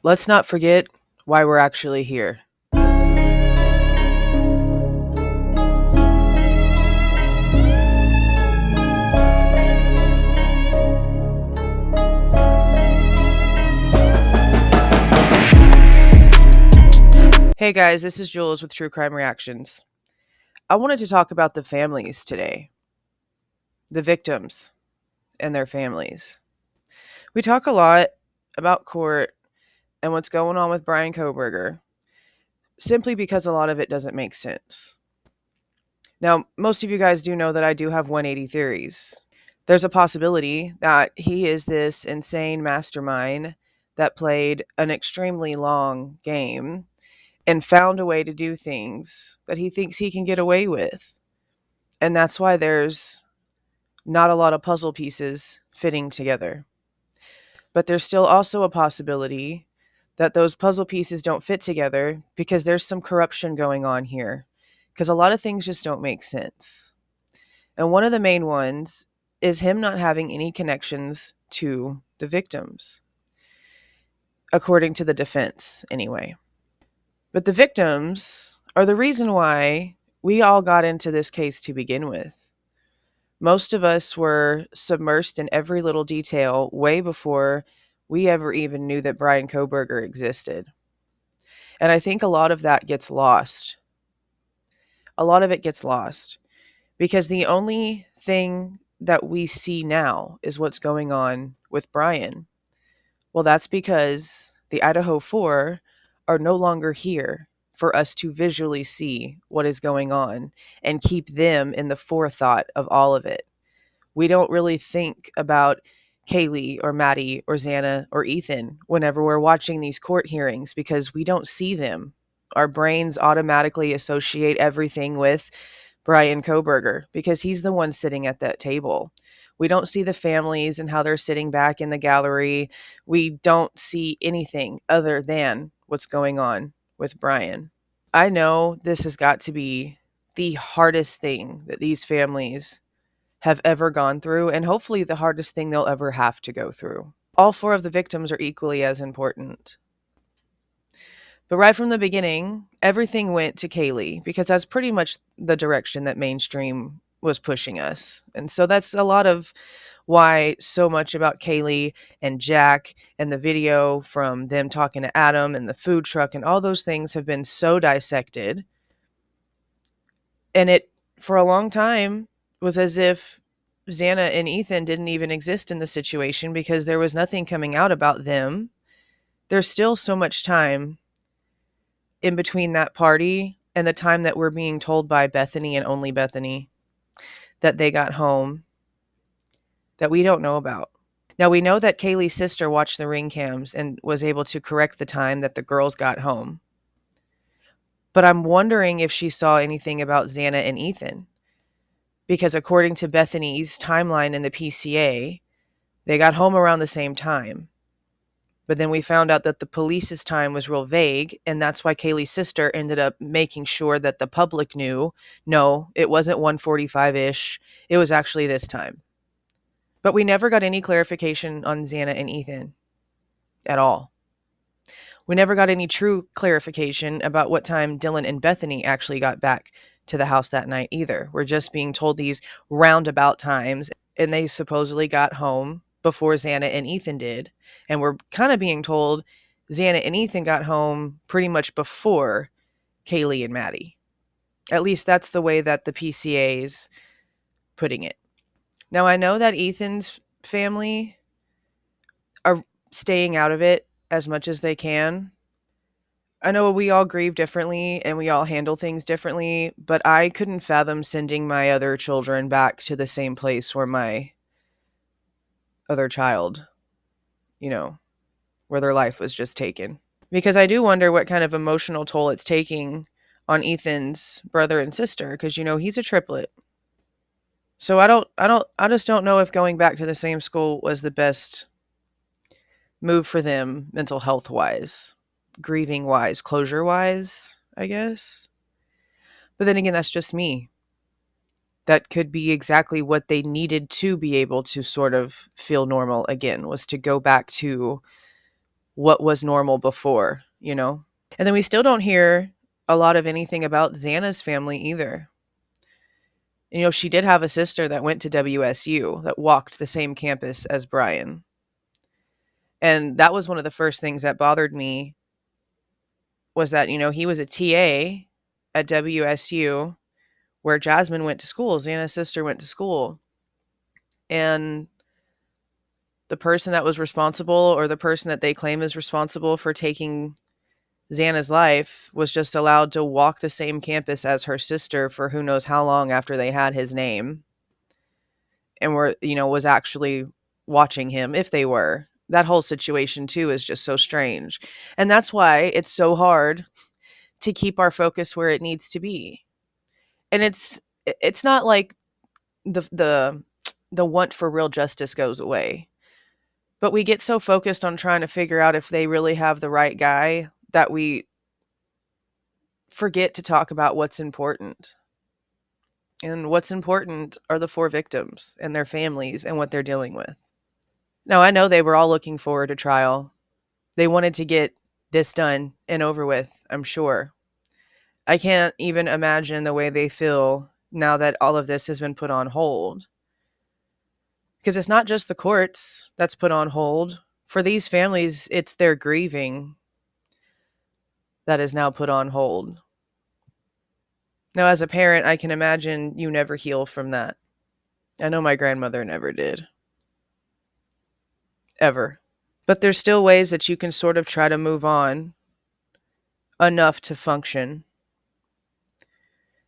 Let's not forget why we're actually here. Hey guys, this is Jules with True Crime Reactions. I wanted to talk about the families today, the victims and their families. We talk a lot about court and what's going on with Bryan Kohberger, simply because a lot of it doesn't make sense. Now, most of you guys do know that I do have 180 theories. There's a possibility that he is this insane mastermind that played an extremely long game and found a way to do things that he thinks he can get away with. And that's why there's not a lot of puzzle pieces fitting together. But there's still also a possibility that those puzzle pieces don't fit together because there's some corruption going on here. Because a lot of things just don't make sense. And one of the main ones is him not having any connections to the victims, according to the defense, anyway. But the victims are the reason why we all got into this case to begin with. Most of us were submersed in every little detail way before we ever even knew that Bryan Kohberger existed. And I think a lot of that gets lost. A lot of it gets lost because the only thing that we see now is what's going on with Bryan. Well, that's because the Idaho 4 are no longer here for us to visually see what is going on and keep them in the forethought of all of it. We don't really think about Kaylee or Maddie or Xana or Ethan whenever we're watching these court hearings because we don't see them. Our brains automatically associate everything with Bryan Kohberger because he's the one sitting at that table. We don't see the families and how they're sitting back in the gallery. We don't see anything other than what's going on with Bryan. I know this has got to be the hardest thing that these families have ever gone through, and hopefully the hardest thing they'll ever have to go through. All 4 of the victims are equally as important. But right from the beginning, everything went to Kaylee because that's pretty much the direction that mainstream was pushing us. And so that's a lot of why so much about Kaylee and Jack and the video from them talking to Adam and the food truck and all those things have been so dissected. And it, for a long time, was as if Xana and Ethan didn't even exist in the situation because there was nothing coming out about them. There's still so much time in between that party and the time that we're being told by Bethany and only Bethany that they got home that we don't know about. Now, we know that Kaylee's sister watched the ring cams and was able to correct the time that the girls got home. But I'm wondering if she saw anything about Xana and Ethan. Because according to Bethany's timeline in the PCA, they got home around the same time. But then we found out that the police's time was real vague, and that's why Kaylee's sister ended up making sure that the public knew, no, it wasn't 1:45-ish, it was actually this time. But we never got any clarification on Xana and Ethan at all. We never got any true clarification about what time Dylan and Bethany actually got back to the house that night either. We're just being told these roundabout times, and they supposedly got home before Xana and Ethan did. And we're kind of being told Xana and Ethan got home pretty much before Kaylee and Maddie. At least that's the way that the PCA is putting it. Now, I know that Ethan's family are staying out of it as much as they can. I know we all grieve differently and we all handle things differently, but I couldn't fathom sending my other children back to the same place where my other child, where their life was just taken. Because I do wonder what kind of emotional toll it's taking on Ethan's brother and sister, because he's a triplet. So I just don't know if going back to the same school was the best move for them mental health wise, grieving wise, closure wise, I guess. But then again, that's just me. That could be exactly what they needed to be able to sort of feel normal again, was to go back to what was normal before, And then we still don't hear a lot of anything about Xana's family either. She did have a sister that went to WSU that walked the same campus as Bryan. And that was one of the first things that bothered me was that, he was a TA at WSU where Jasmine went to school. Xana's sister went to school. And the person that was responsible, or the person that they claim is responsible for taking Xana's life, was just allowed to walk the same campus as her sister for who knows how long after they had his name. And was actually watching him, if they were. That whole situation too is just so strange. And that's why it's so hard to keep our focus where it needs to be. And it's not like the want for real justice goes away. But we get so focused on trying to figure out if they really have the right guy that we forget to talk about what's important. And what's important are the 4 victims and their families and what they're dealing with. Now, I know they were all looking forward to trial. They wanted to get this done and over with, I'm sure. I can't even imagine the way they feel now that all of this has been put on hold. Because it's not just the courts that's put on hold. For these families, it's their grieving that is now put on hold. Now, as a parent, I can imagine you never heal from that. I know my grandmother never did. Ever. But there's still ways that you can sort of try to move on enough to function.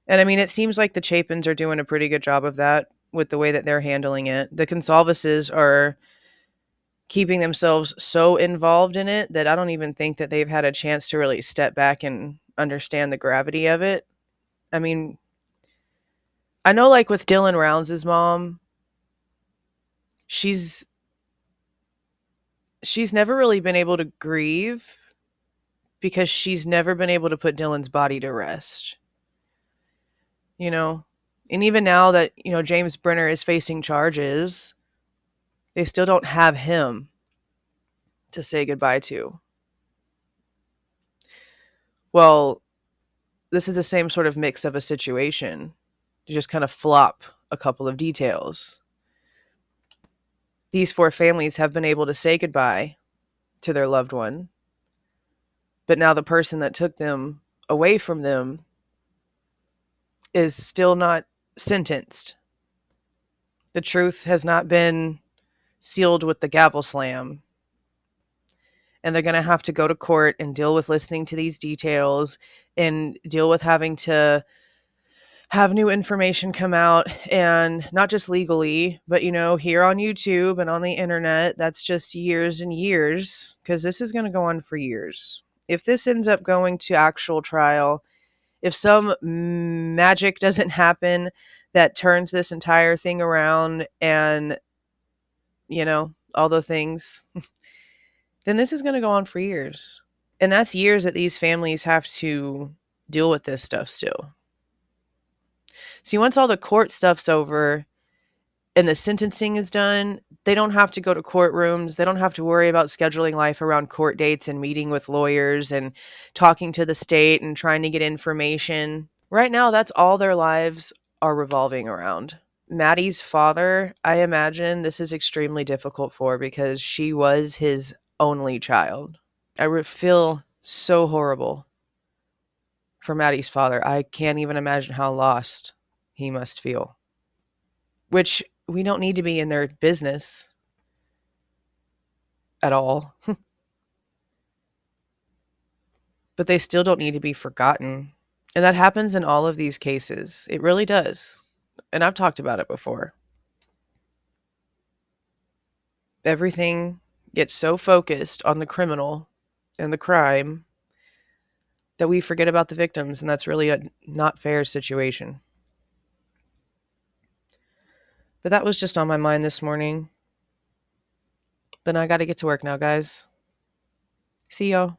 And I mean, it seems like the Chapins are doing a pretty good job of that with the way that they're handling it. The Goncalveses are keeping themselves so involved in it that I don't even think that they've had a chance to really step back and understand the gravity of it. I mean, I know like with Dylan Rounds' mom, she's never really been able to grieve because she's never been able to put Dylan's body to rest. And even now that, James Brenner is facing charges, they still don't have him to say goodbye to. Well, this is the same sort of mix of a situation. You just kind of flop a couple of details. These 4 families have been able to say goodbye to their loved one, but now the person that took them away from them is still not sentenced. The truth has not been sealed with the gavel slam. And they're going to have to go to court and deal with listening to these details and deal with having to have new information come out, and not just legally, but, here on YouTube and on the internet. That's just years and years, because this is going to go on for years. If this ends up going to actual trial, if some magic doesn't happen that turns this entire thing around and, all the things, then this is going to go on for years. And that's years that these families have to deal with this stuff still. See, once all the court stuff's over and the sentencing is done, they don't have to go to courtrooms. They don't have to worry about scheduling life around court dates and meeting with lawyers and talking to the state and trying to get information. Right now, that's all their lives are revolving around. Maddie's father, I imagine this is extremely difficult for, because she was his only child. I feel so horrible for Maddie's father. I can't even imagine how lost he must feel. Which, we don't need to be in their business at all. But they still don't need to be forgotten. And that happens in all of these cases. It really does. And I've talked about it before. Everything gets so focused on the criminal and the crime that we forget about the victims, and that's really a not fair situation. But that was just on my mind this morning. But I got to get to work now, guys. See y'all.